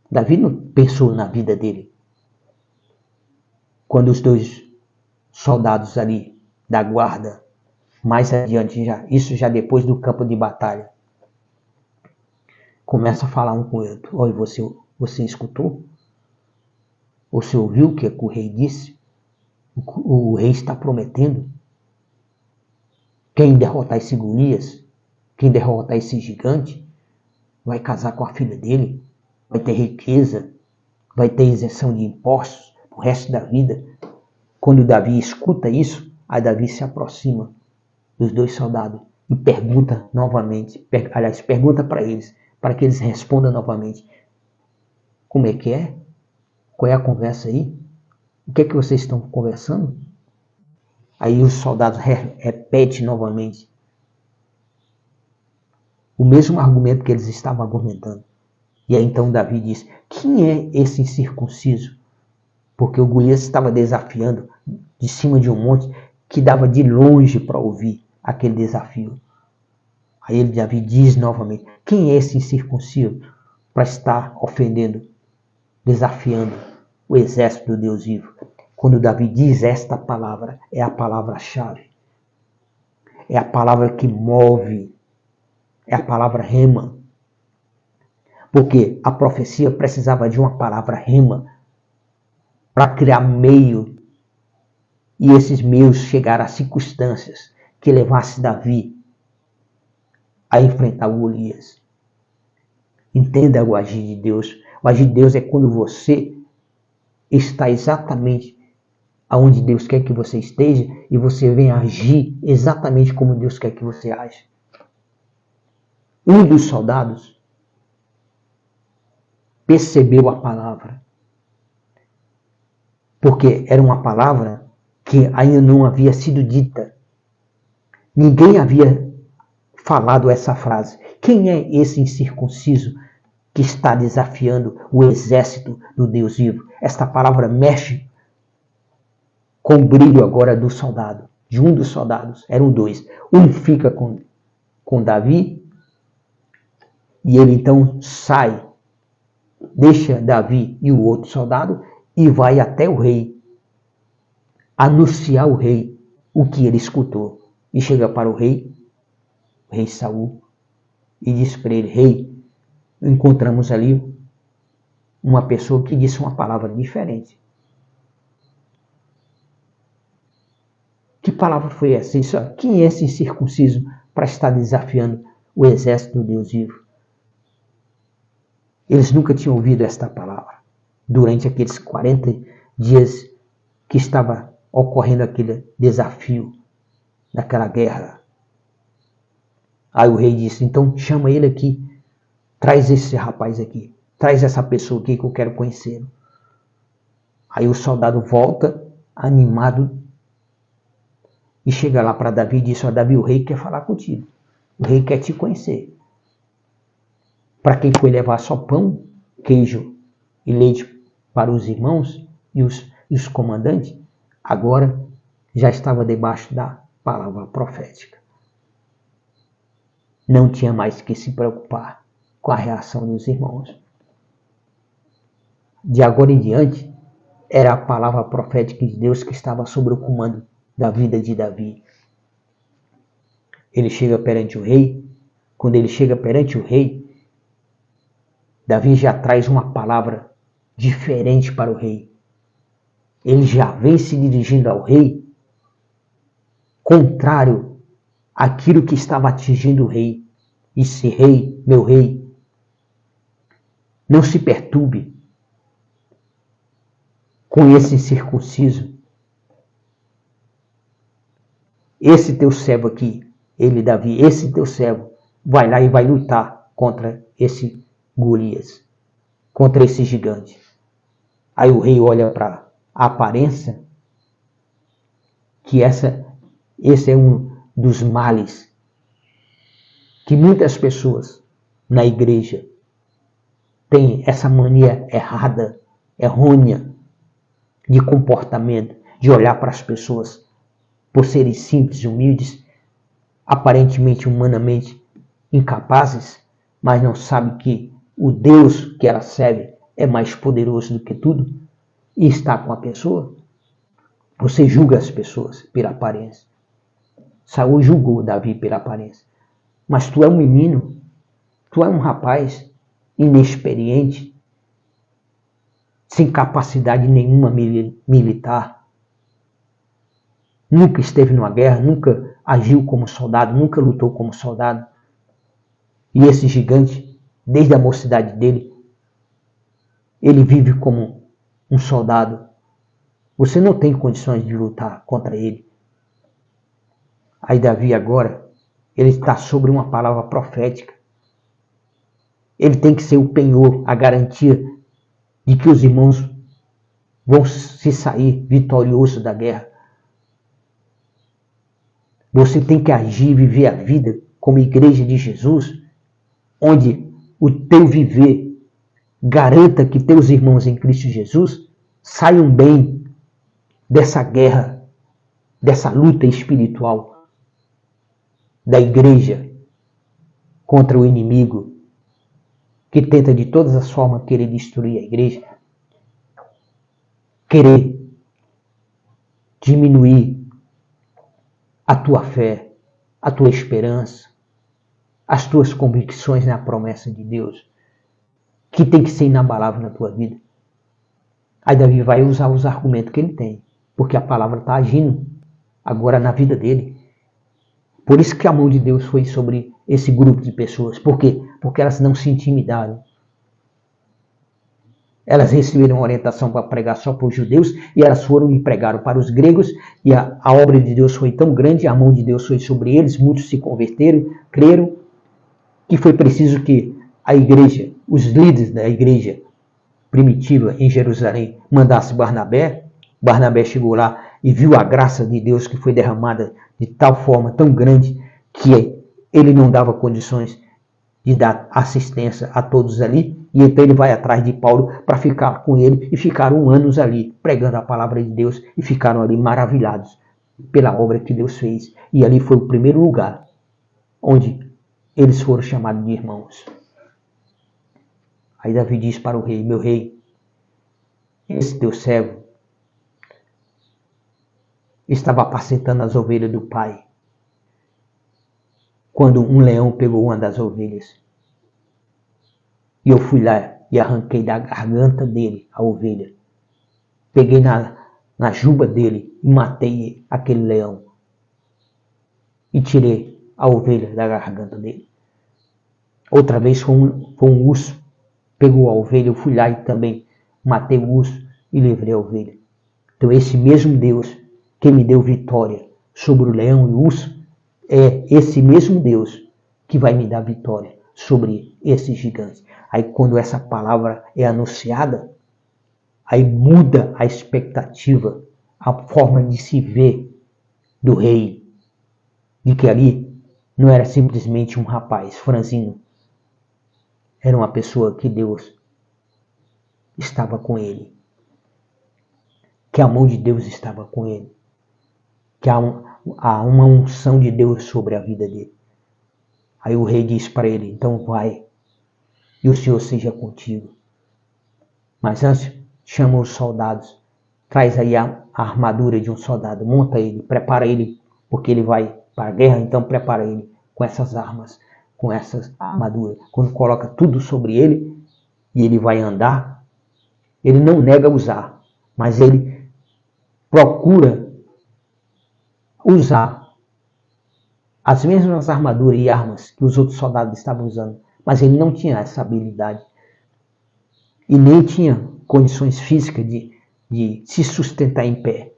Davi não pensou na vida dele. Quando os 2 soldados ali da guarda, mais adiante, isso já depois do campo de batalha, começa a falar um com o outro. Olha, você escutou? Você ouviu o que o rei disse? O rei está prometendo. Quem derrotar esse Golias, quem derrotar esse gigante, vai casar com a filha dele, vai ter riqueza, vai ter isenção de impostos o resto da vida. Quando Davi escuta isso, aí Davi se aproxima dos 2 soldados e pergunta novamente, pergunta para eles, para que eles respondam novamente. Como é que é? Qual é a conversa aí? O que é que vocês estão conversando? Aí os soldados repetem novamente o mesmo argumento que eles estavam argumentando. E aí então Davi diz, quem é esse incircunciso? Porque o Golias estava desafiando de cima de um monte que dava de longe para ouvir aquele desafio. Aí Davi diz novamente, quem é esse incircunciso para estar ofendendo, desafiando o exército do Deus vivo? Quando Davi diz esta palavra, é a palavra-chave. É a palavra que move. É a palavra rema. Porque a profecia precisava de uma palavra rema para criar meio. E esses meios chegaram a circunstâncias que levasse Davi a enfrentar Golias. Entenda o agir de Deus. O agir de Deus é quando você está exatamente aonde Deus quer que você esteja e você vem agir exatamente como Deus quer que você age. Um dos soldados percebeu a palavra, porque era uma palavra que ainda não havia sido dita. Ninguém havia falado essa frase. Quem é esse incircunciso que está desafiando o exército do Deus vivo? Esta palavra mexe com o brilho agora do soldado, de um dos soldados. Eram 2. Um fica com Davi e ele então sai, deixa Davi e o outro soldado e vai até o rei, anunciar ao rei o que ele escutou. E chega para o rei Saul, e diz para ele, rei, encontramos ali uma pessoa que disse uma palavra diferente. Que palavra foi essa? Isso, quem é esse incircunciso para estar desafiando o exército do Deus vivo? Eles nunca tinham ouvido esta palavra. Durante aqueles 40 dias que estava ocorrendo aquele desafio, daquela guerra. Aí o rei disse, então chama ele aqui, traz esse rapaz aqui, traz essa pessoa aqui que eu quero conhecê-lo. Aí o soldado volta, animado, e chega lá para Davi e diz, Davi, o rei quer falar contigo, o rei quer te conhecer. Para quem foi levar só pão, queijo e leite para os irmãos e os comandantes, agora já estava debaixo da palavra profética. Não tinha mais que se preocupar com a reação dos irmãos. De agora em diante, era a palavra profética de Deus que estava sobre o comando da vida de Davi. Ele chega perante o rei. Quando ele chega perante o rei, Davi já traz uma palavra diferente para o rei. Ele já vem se dirigindo ao rei, contrário àquilo que estava atingindo o rei. Esse rei, meu rei, não se perturbe com esse incircunciso. Esse teu servo aqui, ele Davi, esse teu servo, vai lá e vai lutar contra esse Golias, contra esse gigante. Aí o rei olha para a aparência, que esse é um dos males que muitas pessoas na igreja têm, essa mania errada, errônea de comportamento, de olhar para as pessoas por serem simples, humildes, aparentemente, humanamente incapazes, mas não sabe que o Deus que ela serve é mais poderoso do que tudo e está com a pessoa. Você julga as pessoas pela aparência. Saul julgou Davi pela aparência. Mas tu é um menino, tu é um rapaz inexperiente, sem capacidade nenhuma militar. Nunca esteve numa guerra, nunca agiu como soldado, nunca lutou como soldado. E esse gigante, desde a mocidade dele, ele vive como um soldado. Você não tem condições de lutar contra ele. Aí Davi agora, ele está sobre uma palavra profética. Ele tem que ser o penhor, a garantia de que os irmãos vão se sair vitoriosos da guerra. Você tem que agir e viver a vida como igreja de Jesus, onde o teu viver garanta que teus irmãos em Cristo Jesus saiam bem dessa guerra, dessa luta espiritual da igreja contra o inimigo que tenta de todas as formas querer destruir a igreja, querer diminuir a tua fé, a tua esperança, as tuas convicções na promessa de Deus, que tem que ser inabalável na tua vida. Aí Davi vai usar os argumentos que ele tem, porque a palavra está agindo agora na vida dele. Por isso que a mão de Deus foi sobre esse grupo de pessoas. Por quê? Porque elas não se intimidaram. Elas receberam orientação para pregar só para os judeus e elas foram e pregaram para os gregos e a obra de Deus foi tão grande, a mão de Deus foi sobre eles, muitos se converteram, creram, que foi preciso que a igreja, os líderes da igreja primitiva em Jerusalém mandasse Barnabé. Barnabé chegou lá e viu a graça de Deus que foi derramada de tal forma tão grande que ele não dava condições de dar assistência a todos ali. E então ele vai atrás de Paulo para ficar com ele e ficaram anos ali pregando a palavra de Deus e ficaram ali maravilhados pela obra que Deus fez. E ali foi o primeiro lugar onde eles foram chamados de irmãos. Aí Davi diz para o rei, meu rei, esse teu servo estava apacentando as ovelhas do pai, quando um leão pegou uma das ovelhas. E eu fui lá e arranquei da garganta dele a ovelha. Peguei na juba dele e matei aquele leão. E tirei a ovelha da garganta dele. Outra vez foi um urso, pegou a ovelha, eu fui lá e também matei o urso e livrei a ovelha. Então esse mesmo Deus que me deu vitória sobre o leão e o urso, é esse mesmo Deus que vai me dar vitória sobre esses gigantes. Aí quando essa palavra é anunciada, aí muda a expectativa, a forma de se ver do rei. De que ali não era simplesmente um rapaz franzino. Era uma pessoa que Deus estava com ele. Que a mão de Deus estava com ele. Que há uma unção de Deus sobre a vida dele. Aí o rei diz para ele, então vai, e o Senhor seja contigo. Mas antes, chama os soldados, traz aí a armadura de um soldado, monta ele, prepara ele, porque ele vai para a guerra, então prepara ele com essas armas, com essas armaduras. Quando coloca tudo sobre ele, e ele vai andar, ele não nega usar, mas ele procura usar as mesmas armaduras e armas que os outros soldados estavam usando, mas ele não tinha essa habilidade e nem tinha condições físicas de se sustentar em pé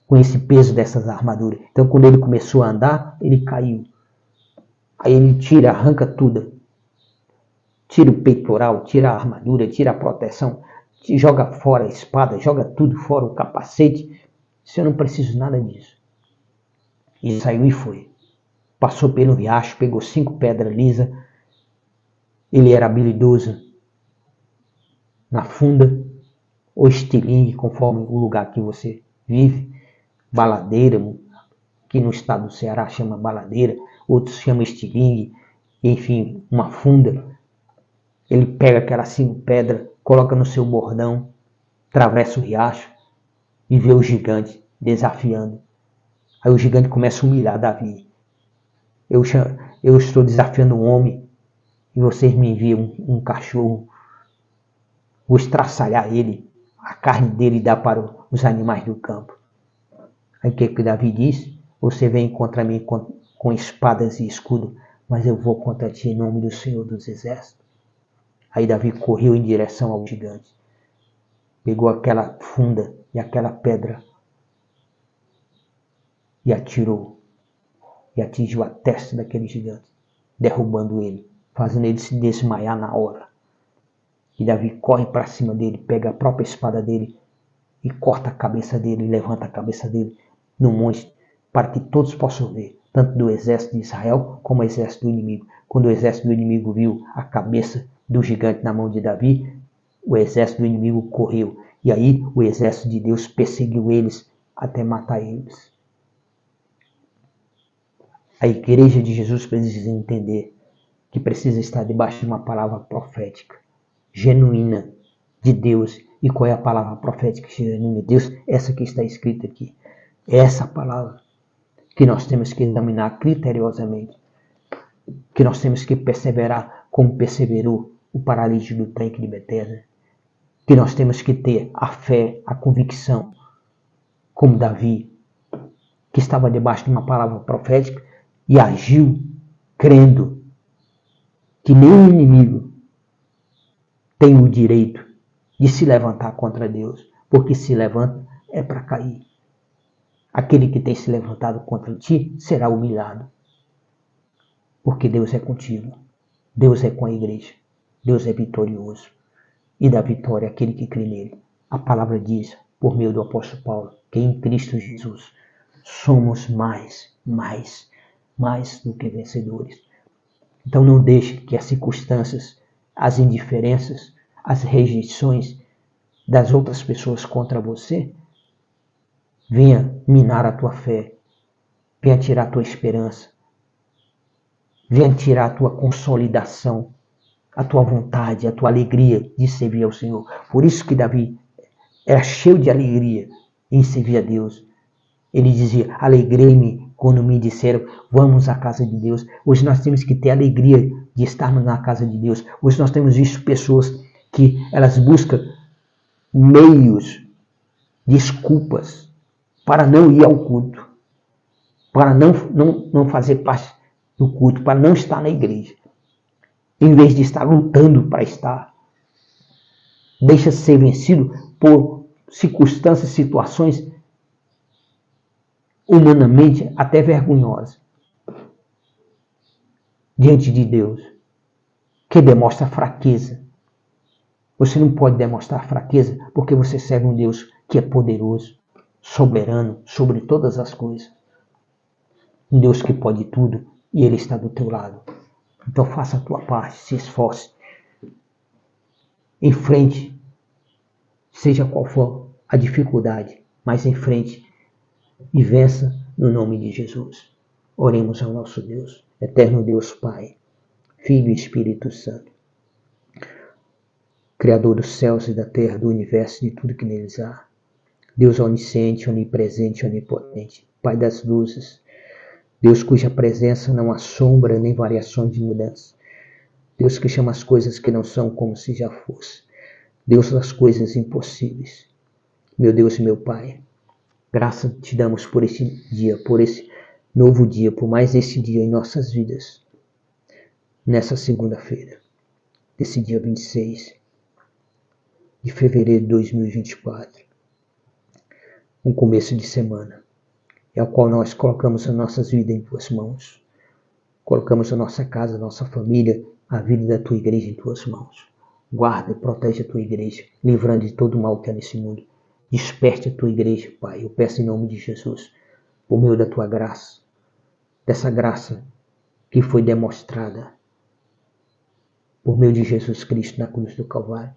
com esse peso dessas armaduras. Então quando ele começou a andar, ele caiu. Aí ele tira, arranca tudo. Tira o peitoral, tira a armadura, tira a proteção, joga fora a espada, joga tudo fora, o capacete. Eu não preciso nada disso. E saiu e foi. Passou pelo riacho, pegou 5 pedras lisas. Ele era habilidoso na funda ou estilingue, conforme o lugar que você vive. Baladeira, que no estado do Ceará chama baladeira, outros chamam estilingue, enfim, uma funda. Ele pega aquelas 5 pedras, coloca no seu bordão, atravessa o riacho e vê o gigante desafiando. Aí o gigante começa a humilhar Davi. Eu estou desafiando um homem e vocês me enviam um cachorro. Vou estraçalhar ele, a carne dele dá para os animais do campo. Aí o que Davi diz? Você vem contra mim com espadas e escudo, mas eu vou contra ti em nome do Senhor dos Exércitos. Aí Davi correu em direção ao gigante. Pegou aquela funda e aquela pedra e atirou. E atingiu a testa daquele gigante, derrubando ele, fazendo ele se desmaiar na hora. E Davi corre para cima dele, pega a própria espada dele e corta a cabeça dele, levanta a cabeça dele no monte, para que todos possam ver, tanto do exército de Israel como o exército do inimigo. Quando o exército do inimigo viu a cabeça do gigante na mão de Davi, o exército do inimigo correu. E aí o exército de Deus perseguiu eles até matar eles. A igreja de Jesus precisa entender que precisa estar debaixo de uma palavra profética, genuína de Deus. E qual é a palavra profética genuína de Deus? Essa que está escrita aqui. É essa palavra que nós temos que examinar criteriosamente. Que nós temos que perseverar como perseverou o paralítico do tanque de Betesda. Que nós temos que ter a fé, a convicção, como Davi, que estava debaixo de uma palavra profética e agiu crendo que nenhum inimigo tem o direito de se levantar contra Deus, porque se levanta é para cair. Aquele que tem se levantado contra ti será humilhado, porque Deus é contigo, Deus é com a igreja, Deus é vitorioso e dá vitória àquele que crê nele. A palavra diz, por meio do apóstolo Paulo, que em Cristo Jesus somos mais do que vencedores. Então não deixe que as circunstâncias, as indiferenças, as rejeições das outras pessoas contra você venha minar a tua fé, venha tirar a tua esperança, venha tirar a tua consolidação, a tua vontade, a tua alegria de servir ao Senhor. Por isso que Davi era cheio de alegria em servir a Deus. Ele dizia, alegrei-me quando me disseram, vamos à casa de Deus. Hoje nós temos que ter alegria de estarmos na casa de Deus. Hoje nós temos visto pessoas que elas buscam meios, desculpas para não ir ao culto, para não fazer parte do culto, para não estar na igreja, em vez de estar lutando para estar. Deixa ser vencido por circunstâncias, situações humanamente até vergonhosas diante de Deus, que demonstra fraqueza. Você não pode demonstrar fraqueza porque você serve um Deus que é poderoso, soberano sobre todas as coisas. Um Deus que pode tudo e Ele está do teu lado. Então faça a tua parte, se esforce. Enfrente, seja qual for a dificuldade, mas enfrente e vença no nome de Jesus. Oremos ao nosso Deus, eterno Deus Pai, Filho e Espírito Santo, Criador dos céus e da terra, do universo e de tudo que neles há. Deus onisciente, onipresente, onipotente, Pai das luzes, Deus cuja presença não há sombra nem variações de mudança. Deus que chama as coisas que não são como se já fosse. Deus das coisas impossíveis. Meu Deus e meu Pai, graças te damos por esse dia, por esse novo dia, por mais esse dia em nossas vidas. Nessa segunda-feira, desse dia 26 de fevereiro de 2024. Um começo de semana, é o qual nós colocamos as nossas vidas em tuas mãos. Colocamos a nossa casa, a nossa família, a vida da tua igreja em tuas mãos. Guarda e protege a tua igreja, livrando de todo o mal que há nesse mundo. Desperte a tua igreja, Pai. Eu peço em nome de Jesus, por meio da tua graça, dessa graça que foi demonstrada por meio de Jesus Cristo na cruz do Calvário,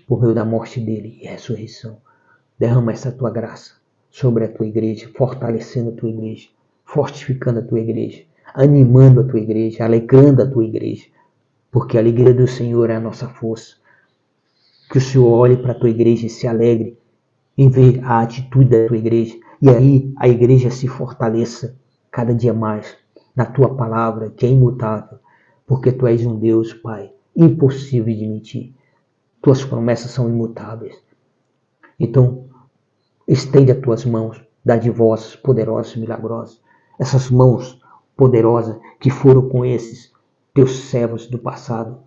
por meio da morte dele e ressurreição. Derrama essa tua graça sobre a tua igreja, fortalecendo a tua igreja, fortificando a tua igreja, animando a tua igreja, alegrando a tua igreja, porque a alegria do Senhor é a nossa força. Que o Senhor olhe para a tua igreja e se alegre em ver a atitude da tua igreja, e aí a igreja se fortaleça cada dia mais na tua palavra, que é imutável, porque tu és um Deus, Pai, impossível de mentir. Tuas promessas são imutáveis. Então, estende as tuas mãos, dadivosas, poderosas, milagrosas. Essas mãos poderosas que foram com esses teus servos do passado,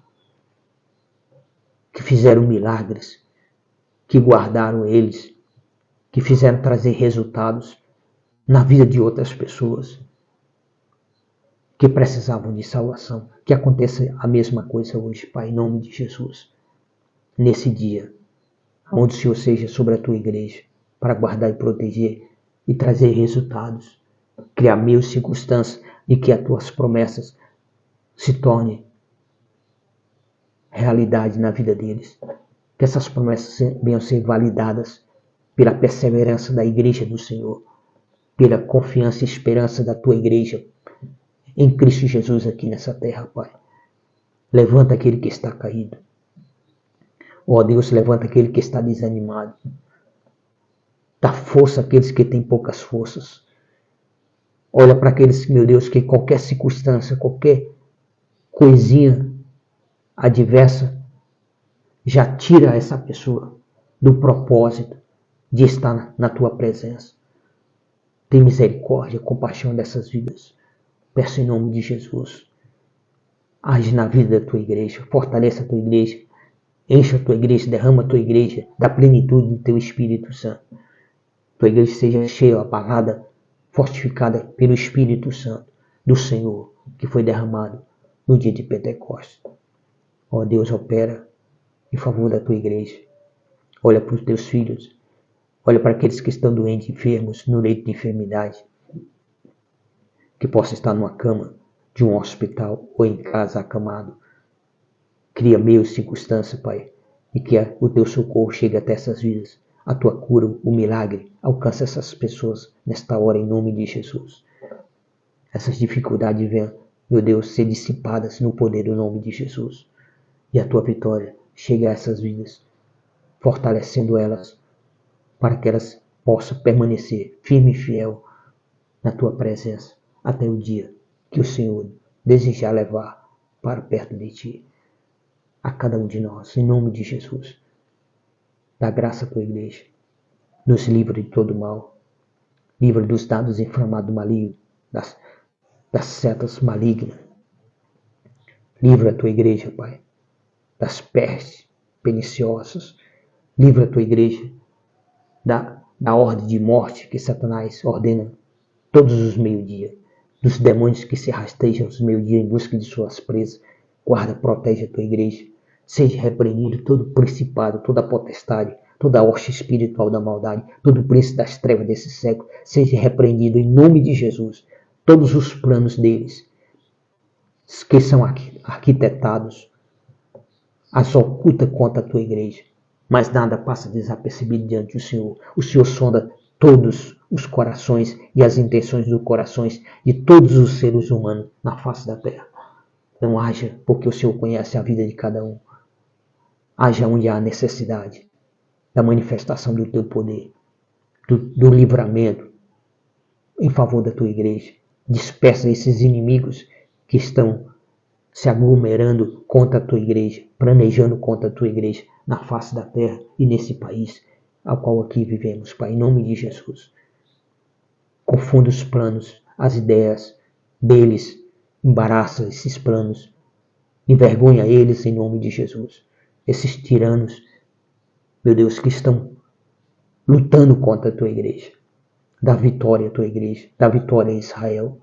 que fizeram milagres, que guardaram eles, que fizeram trazer resultados na vida de outras pessoas que precisavam de salvação. Que aconteça a mesma coisa hoje, Pai, em nome de Jesus. Nesse dia, onde o Senhor seja sobre a tua igreja, para guardar e proteger e trazer resultados, criar meios e circunstâncias de que as tuas promessas se tornem realidade na vida deles. Que essas promessas venham a ser validadas pela perseverança da igreja do Senhor, pela confiança e esperança da tua igreja em Cristo Jesus aqui nessa terra, Pai. Levanta aquele que está caído. Ó Deus, levanta aquele que está desanimado. Dá força àqueles que têm poucas forças. Olha para aqueles, meu Deus, que qualquer circunstância, qualquer coisinha adversa já tira essa pessoa do propósito de estar na tua presença. Tem misericórdia, compaixão dessas vidas. Peço em nome de Jesus. Age na vida da tua igreja, fortaleça a tua igreja, encha a tua igreja, derrama a tua igreja da plenitude do teu Espírito Santo. Tua igreja seja cheia, abalada, fortificada pelo Espírito Santo do Senhor, que foi derramado no dia de Pentecostes. Ó Deus, opera em favor da tua igreja. Olha para os teus filhos. Olha para aqueles que estão doentes, enfermos, no leito de enfermidade. Que possa estar numa cama de um hospital ou em casa acamado. Cria meios e circunstâncias, Pai, e que o teu socorro chegue até essas vidas. A tua cura, o milagre, alcance essas pessoas nesta hora em nome de Jesus. Essas dificuldades venham, meu Deus, ser dissipadas no poder do nome de Jesus. E a tua vitória chegue a essas vidas, fortalecendo elas, para que elas possam permanecer firme e fiel na tua presença, até o dia que o Senhor desejar levar para perto de Ti. A cada um de nós, em nome de Jesus. Dá graça à Tua igreja. Nos livra de todo mal. Livra dos dados inflamados do maligno, das setas malignas. Livra a Tua igreja, Pai, das pestes perniciosas. Livra a Tua igreja da ordem de morte que Satanás ordena todos os meio-dia, dos demônios que se rastejam aos meio-dia em busca de suas presas. Guarda, protege a Tua igreja. Seja repreendido todo principado, toda potestade, toda hoste espiritual da maldade, todo príncipe das trevas desse século. Seja repreendido em nome de Jesus. Todos os planos deles que são arquitetados, as oculta contra a Tua igreja. Mas nada passa desapercebido diante do Senhor. O Senhor sonda todos os corações e as intenções dos corações de todos os seres humanos na face da terra. Não haja, porque o Senhor conhece a vida de cada um. Haja onde há necessidade da manifestação do Teu poder, do livramento em favor da Tua igreja. Dispersa esses inimigos que estão se aglomerando contra a Tua igreja, planejando contra a Tua igreja na face da terra e nesse país ao qual aqui vivemos, Pai, em nome de Jesus. Confunda os planos, as ideias deles, embaraça esses planos, envergonha eles em nome de Jesus. Esses tiranos, meu Deus, que estão lutando contra a Tua igreja. Dá vitória à Tua igreja, dá vitória a Israel.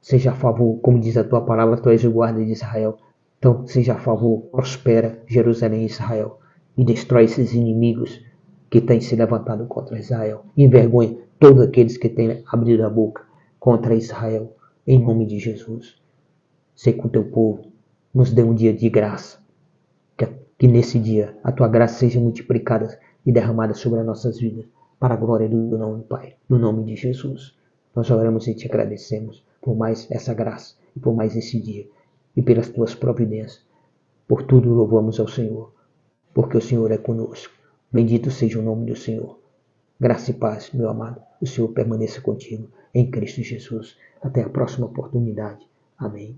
Seja a favor, como diz a Tua palavra, Tu és o guarda de Israel. Então, seja a favor, prospera Jerusalém e Israel e destrói esses inimigos que têm se levantado contra Israel. Envergonha todos aqueles que têm abrido a boca contra Israel, em nome de Jesus. Sei com o Teu povo, nos dê um dia de graça, que nesse dia a Tua graça seja multiplicada e derramada sobre as nossas vidas, para a glória do Teu nome, Pai, no nome de Jesus. Nós oramos e Te agradecemos por mais essa graça e por mais esse dia e pelas Tuas providências. Por tudo louvamos ao Senhor, porque o Senhor é conosco. Bendito seja o nome do Senhor. Graça e paz, meu amado. O Senhor permaneça contigo em Cristo Jesus. Até a próxima oportunidade. Amém.